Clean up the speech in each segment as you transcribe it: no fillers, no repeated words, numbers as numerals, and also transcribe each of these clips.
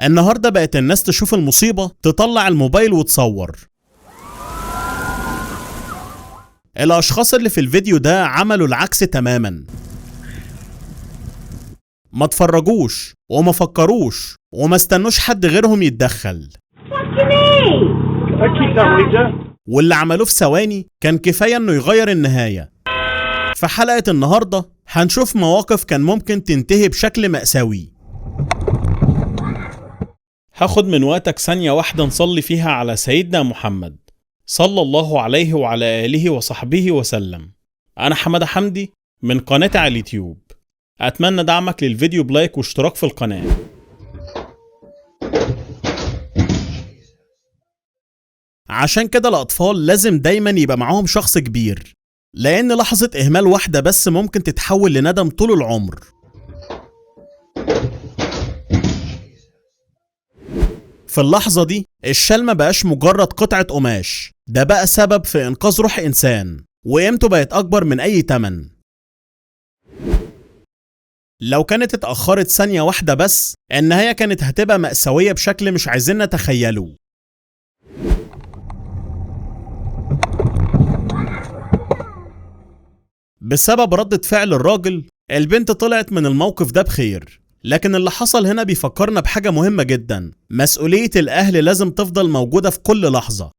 النهاردة بقت الناس تشوف المصيبة تطلع الموبايل وتصور. الأشخاص اللي في الفيديو ده عملوا العكس تماما. ما تفرجوش وما فكروش وما استنوش حد غيرهم يتدخل، واللي عملوه في ثواني كان كفاية انه يغير النهاية. في حلقة النهاردة هنشوف مواقف كان ممكن تنتهي بشكل مأساوي. هاخد من وقتك ثانية واحدة نصلي فيها على سيدنا محمد صلى الله عليه وعلى آله وصحبه وسلم. أنا حمادة حمدي من قناة على اليوتيوب. أتمنى دعمك للفيديو بلايك واشتراك في القناة. عشان كده الأطفال لازم دايما يبقى معاهم شخص كبير، لأن لحظة إهمال واحدة بس ممكن تتحول لندم طول العمر. في اللحظة دي الشال ما بقاش مجرد قطعة قماش، ده بقى سبب في إنقاذ روح إنسان وقيمته بقت أكبر من أي تمن. لو كانت اتأخرت ثانية واحدة بس النهاية كانت هتبقى مأساوية بشكل مش عايزين نتخيله. بسبب ردة فعل الراجل البنت طلعت من الموقف ده بخير، لكن اللي حصل هنا بيفكرنا بحاجة مهمة جدا. مسؤولية الأهل لازم تفضل موجودة في كل لحظة.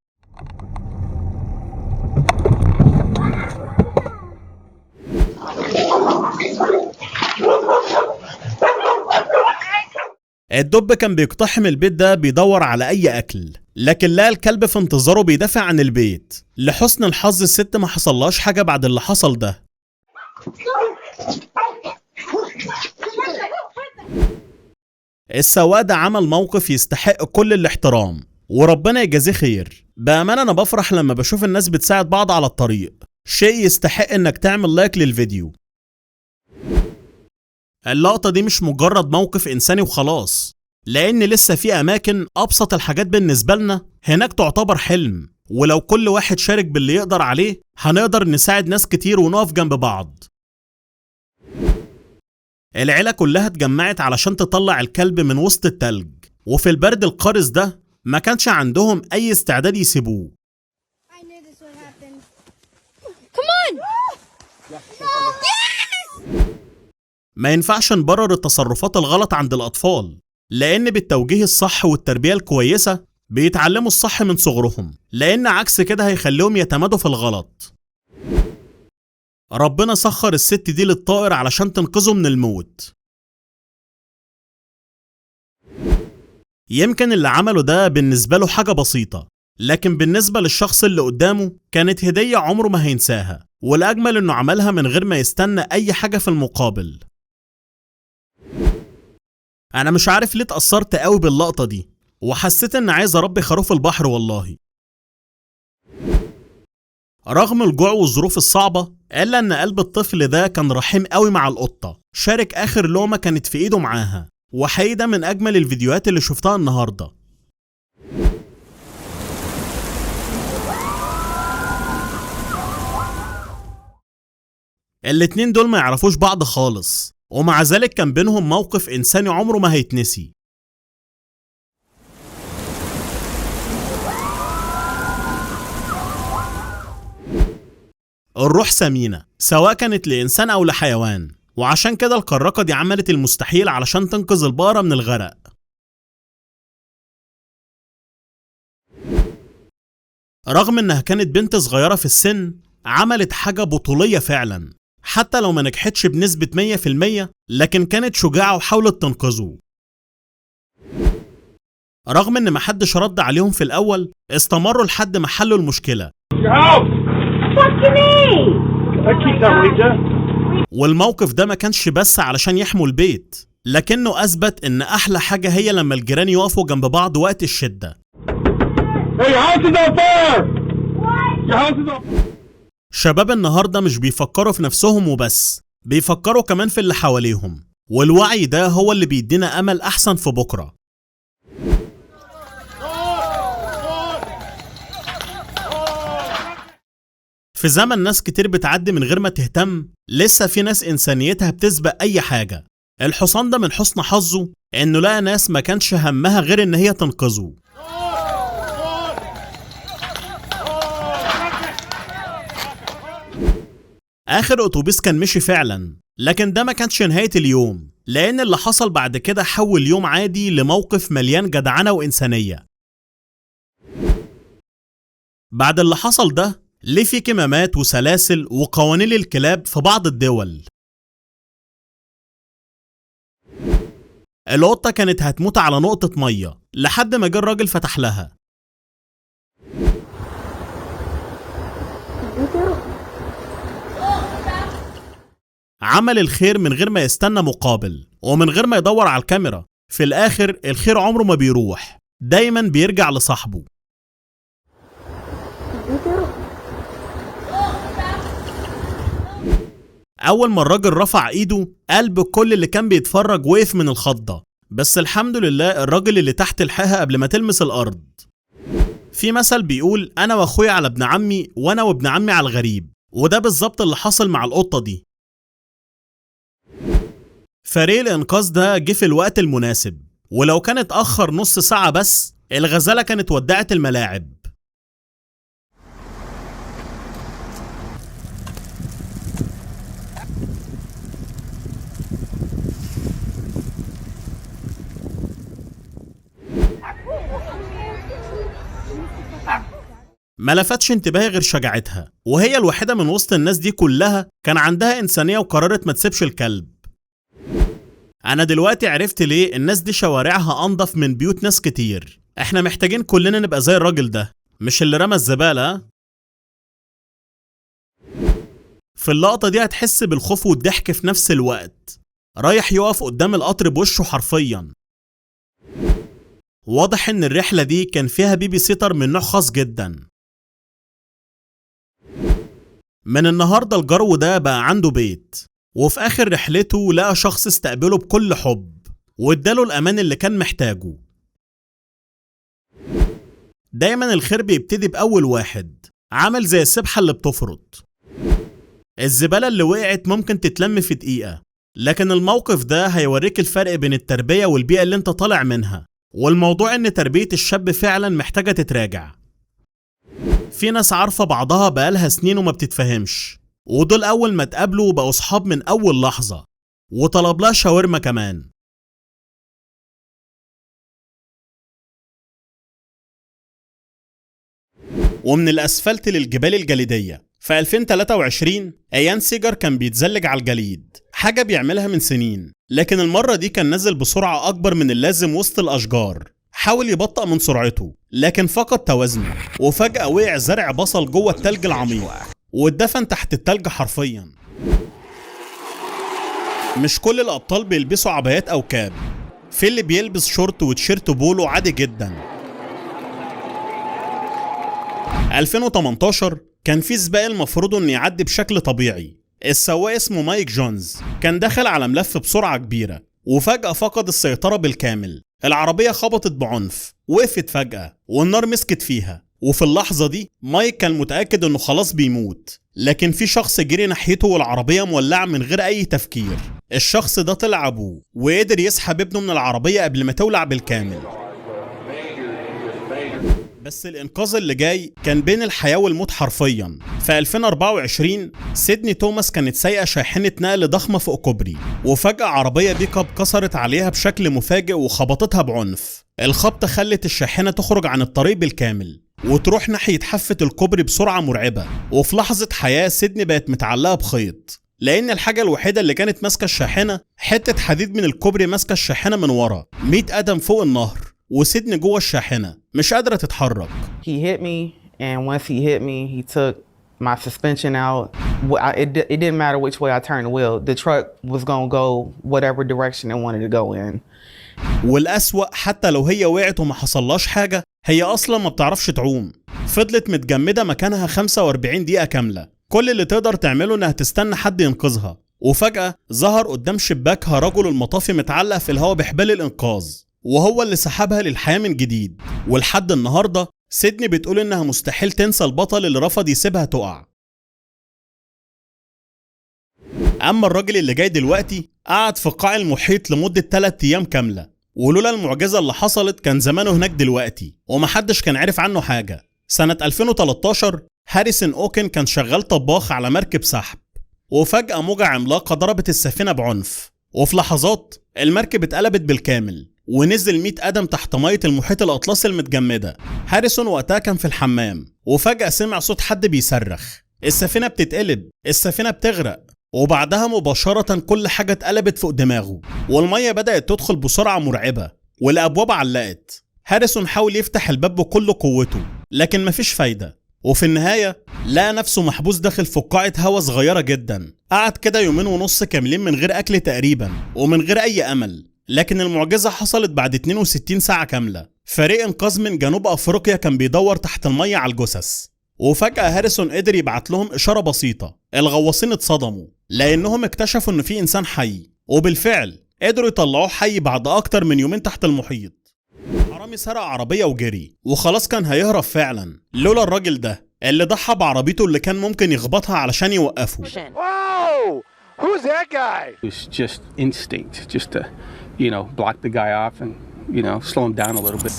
الدب كان بيقتحم البيت ده بيدور على أي أكل، لكن لقى الكلب في انتظاره بيدافع عن البيت. لحسن الحظ الست ما حصلهاش حاجة بعد اللي حصل ده. السواق ده عمل موقف يستحق كل الاحترام وربنا يجازيه خير. بأمانة أنا بفرح لما بشوف الناس بتساعد بعض على الطريق، شيء يستحق إنك تعمل لايك للفيديو. اللقطة دي مش مجرد موقف إنساني وخلاص، لأن لسه في أماكن أبسط الحاجات بالنسبة لنا هناك تعتبر حلم، ولو كل واحد شارك باللي يقدر عليه هنقدر نساعد ناس كتير ونقف جنب بعض. العيلة كلها اتجمعت علشان تطلع الكلب من وسط التلج، وفي البرد القارس ده ما كانش عندهم أي استعداد يسيبوه. ما ينفعش نبرر التصرفات الغلط عند الأطفال، لأن بالتوجيه الصح والتربية الكويسة بيتعلموا الصح من صغرهم، لأن عكس كده هيخليهم يتمادوا في الغلط. ربنا سخر الست دي للطائر علشان تنقذه من الموت. يمكن اللي عمله ده بالنسبة له حاجة بسيطة، لكن بالنسبة للشخص اللي قدامه كانت هدية عمره ما هينساها، والأجمل إنه عملها من غير ما يستنى أي حاجة في المقابل. أنا مش عارف ليه اتأثرت قوي باللقطة دي، وحسيت إن عايز أربي خروف البحر والله. رغم الجوع والظروف الصعبة إلا إن قلب الطفل ده كان رحيم قوي مع القطة، شارك آخر لقمة كانت في إيده معاها، وحقيقي ده من أجمل الفيديوهات اللي شفتها النهاردة. الاتنين دول ما يعرفوش بعض خالص، ومع ذلك كان بينهم موقف إنساني عمره ما هيتنسي. الروح ثمينة سواء كانت لإنسان أو لحيوان، وعشان كده الكراكة دي عملت المستحيل علشان تنقذ البقرة من الغرق. رغم إنها كانت بنت صغيرة في السن عملت حاجة بطولية فعلا، حتى لو ما نجحتش بنسبة 100%، لكن كانت شجاعة وحاولت تنقذه. رغم إن محدش رد عليهم في الأول استمروا لحد ما حلوا المشكلة. والموقف ده ما كانش بس علشان يحموا البيت، لكنه أثبت إن أحلى حاجة هي لما الجيران يقفوا جنب بعض وقت الشدة. شباب النهاردة مش بيفكروا في نفسهم وبس، بيفكروا كمان في اللي حواليهم، والوعي ده هو اللي بيدينا أمل أحسن في بكرة. في زمن ناس كتير بتعدي من غير ما تهتم، لسه في ناس إنسانيتها بتسبق أي حاجة. الحصان ده من حسن حظه إنه لقى ناس ما كانش همها غير إن هي تنقذه. آخر أتوبيس كان مشي فعلا، لكن ده ما كانش نهاية اليوم، لأن اللي حصل بعد كده حول يوم عادي لموقف مليان جدعنة وإنسانية. بعد اللي حصل ده ليه في كمامات وسلاسل وقوانين للكلاب في بعض الدول. القطة كانت هتموت على نقطة مية لحد ما جه الراجل فتح لها. عمل الخير من غير ما يستنى مقابل ومن غير ما يدور على الكاميرا. في الآخر الخير عمره ما بيروح، دايما بيرجع لصاحبه. أول ما الراجل رفع إيده قلب كل اللي كان بيتفرج وقف من الخضة، بس الحمد لله الراجل اللي تحت لحقها قبل ما تلمس الأرض. في مثل بيقول أنا وأخويا على ابن عمي وأنا وابن عمي على الغريب، وده بالظبط اللي حصل مع القطة دي. فريق الإنقاذ ده جه في الوقت المناسب، ولو كان اتأخر نص ساعة بس الغزالة كانت ودعت الملاعب. ما لفتش انتباهي غير شجاعتها، وهي الوحيدة من وسط الناس دي كلها كان عندها إنسانية وقررت ما تسيبش الكلب. أنا دلوقتي عرفت ليه الناس دي شوارعها أنضف من بيوت ناس كتير. احنا محتاجين كلنا نبقى زي الراجل ده، مش اللي رمى الزبالة. في اللقطة دي هتحس بالخوف والضحك في نفس الوقت. رايح يقف قدام القطر بوشه حرفيا. واضح ان الرحلة دي كان فيها بيبي سيتر من نوع خاص جدا. من النهاردة الجرو ده بقى عنده بيت، وفي آخر رحلته لقى شخص استقبله بكل حب واداله الأمان اللي كان محتاجه. دايما الخير بيبتدي بأول واحد، عامل زي السبحة اللي بتفرط. الزبالة اللي وقعت ممكن تتلم في دقيقة، لكن الموقف ده هيوريك الفرق بين التربية والبيئة اللي انت طالع منها. والموضوع ان تربية الشاب فعلا محتاجة تتراجع. في ناس عارفة بعضها بقالها سنين وما بتتفهمش، ودول أول ما اتقابلوا بقوا صحاب من أول لحظة، وطلب لها شاورما كمان. ومن الأسفلت للجبال الجليدية، في 2023 أيان سيجر كان بيتزلج على الجليد، حاجة بيعملها من سنين، لكن المرة دي كان نزل بسرعة أكبر من اللازم وسط الأشجار. حاول يبطأ من سرعته لكن فقد توازنه، وفجأة وقع زرع بصل جوه التلج العميق واتدفن تحت التلج حرفيا. مش كل الأبطال بيلبسوا عبايات أو كاب، في اللي بيلبس شورت وتيشيرت بولو عادي جدا. 2018 كان في سباق المفروض انه يعدي بشكل طبيعي. السواق اسمه مايك جونز كان داخل على ملف بسرعة كبيرة، وفجأة فقد السيطرة بالكامل. العربية خبطت بعنف، وقفت فجأة والنار مسكت فيها، وفي اللحظة دي مايك كان متأكد انه خلاص بيموت، لكن في شخص جري ناحيته والعربية مولعة من غير اي تفكير. الشخص ده طلع ابوه وقدر يسحب ابنه من العربية قبل ما تولع بالكامل. بس الإنقاذ اللي جاي كان بين الحياة والموت حرفيا. في 2024 سيدني توماس كانت سايقة شاحنة نقل ضخمة فوق كوبري، وفجأة عربية بيك اب كسرت عليها بشكل مفاجئ وخبطتها بعنف. الخبطة خلت الشاحنة تخرج عن الطريق بالكامل وتروح ناحية حافة الكوبري بسرعة مرعبة. وفي لحظة حياة سيدني بقت متعلقة بخيط، لأن الحاجة الوحيدة اللي كانت ماسكة الشاحنة حتة حديد من الكوبري ماسكة الشاحنة من ورا 100 قدم فوق النهر، وسيدني جوه الشاحنة مش قادرة تتحرك. He hit me, and once he hit me, he took my suspension out. It didn't matter which way I turned the wheel. The truck was gonna go whatever direction it wanted to go in. والأسوأ حتى لو هي وقعت وما حصلهاش حاجة، هي أصلا ما بتعرفش تعوم. فضلت متجمدة مكانها 45 دقيقة كاملة. كل اللي تقدر تعمله إنها تستنى حد ينقذها، وفجأة ظهر قدام شباكها رجل المطافي متعلق في الهواء بحبال الإنقاذ، وهو اللي سحبها للحياة من جديد. ولحد النهاردة سيدني بتقول إنها مستحيل تنسى البطل اللي رفض يسيبها تقع. أما الراجل اللي جاي دلوقتي قعد في قاع المحيط لمدة 3 أيام كاملة، ولولا المعجزة اللي حصلت كان زمانه هناك دلوقتي ومحدش كان عارف عنه حاجة. سنة 2013 هاريسون أوكن كان شغال طباخ على مركب سحب، وفجأة موجة عملاقة ضربت السفينة بعنف، وفي لحظات المركب اتقلبت بالكامل ونزل 100 قدم تحت مية المحيط الأطلسي المتجمدة. هاريسون وقتها كان في الحمام وفجأة سمع صوت حد بيصرخ، السفينة بتتقلب، السفينة بتغرق، وبعدها مباشرة كل حاجة اتقلبت فوق دماغه والمية بدأت تدخل بسرعة مرعبة والأبواب علقت. هاريسون حاول يفتح الباب بكل قوته لكن مفيش فايدة، وفي النهاية لقى نفسه محبوس داخل فقاعة هوا صغيرة جدا. قعد كده 2.5 يوم كاملين من غير أكل تقريبا ومن غير أي أمل. لكن المعجزة حصلت بعد 62 ساعة كاملة. فريق إنقاذ من جنوب أفريقيا كان بيدور تحت المية على الجثث، وفجأة هاريسون قدر يبعت لهم إشارة بسيطة. الغواصين اتصدموا لأنهم اكتشفوا إن في إنسان حي، وبالفعل قدروا يطلعوه حي بعد أكتر من يومين تحت المحيط. حرامي سرق عربية وجري وخلاص كان هيهرب فعلا لولا الراجل ده اللي ضحى بعربيته اللي كان ممكن يخبطها علشان يوقفه. Whoa! Who's that guy? It was just instinct, just to, block the guy off and, slow him down a little bit.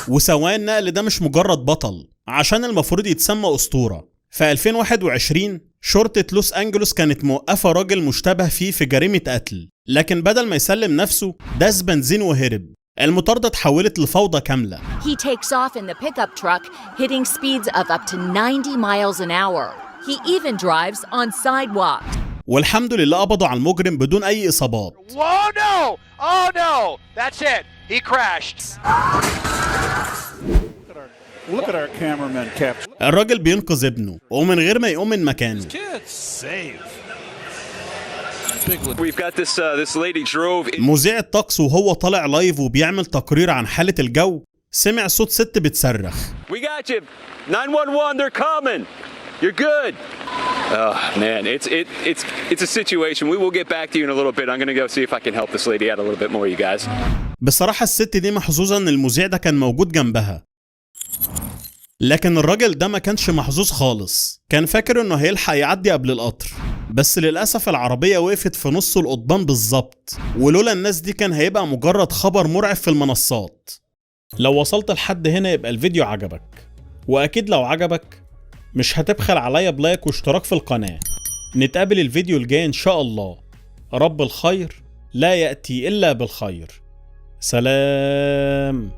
وسواء النقل ده مش مجرد بطل عشان المفروض يتسمى أسطورة. في 2021 شرطة لوس أنجلوس كانت موقفة راجل مشتبه فيه في جريمة قتل، لكن بدل ما يسلم نفسه داس بنزين وهرب. المطاردة اتحولت لفوضى كاملة. He takes off in the pickup truck, hitting speeds of up to 90 miles an hour. He even drives on sidewalks. والحمد لله قبضوا على المجرم بدون أي إصابات. Whoa, no! Oh, no! That's it. He crashed. Look at our cameraman capture. الراجل بينقذ ابنه ومن غير ما يقوم من مكانه. Kids save. We've got this lady drove in. مذيع الطقس وهو طالع لايف وبيعمل تقرير عن حالة الجو سمع صوت ست بتصرخ. We got you. 911, they're coming. You're good. Oh man, it's a situation. We will get back to you in a little bit. I'm gonna go see if I can help this lady out a little bit more, you guys. بصراحة الست دي محظوظة ان المذيع ده كان موجود جنبها، لكن الراجل ده ما كانش محظوظ خالص. كان فاكر انه هيلحق يعدي قبل القطر، بس للأسف العربية وقفت في نص القضبان بالظبط، ولولا الناس دي كان هيبقى مجرد خبر مرعب في المنصات. لو وصلت لحد هنا يبقى الفيديو عجبك، وأكيد لو عجبك مش هتبخل عليا بلايك واشتراك في القناة. نتقابل الفيديو الجاي إن شاء الله. رب الخير لا يأتي إلا بالخير. سلام.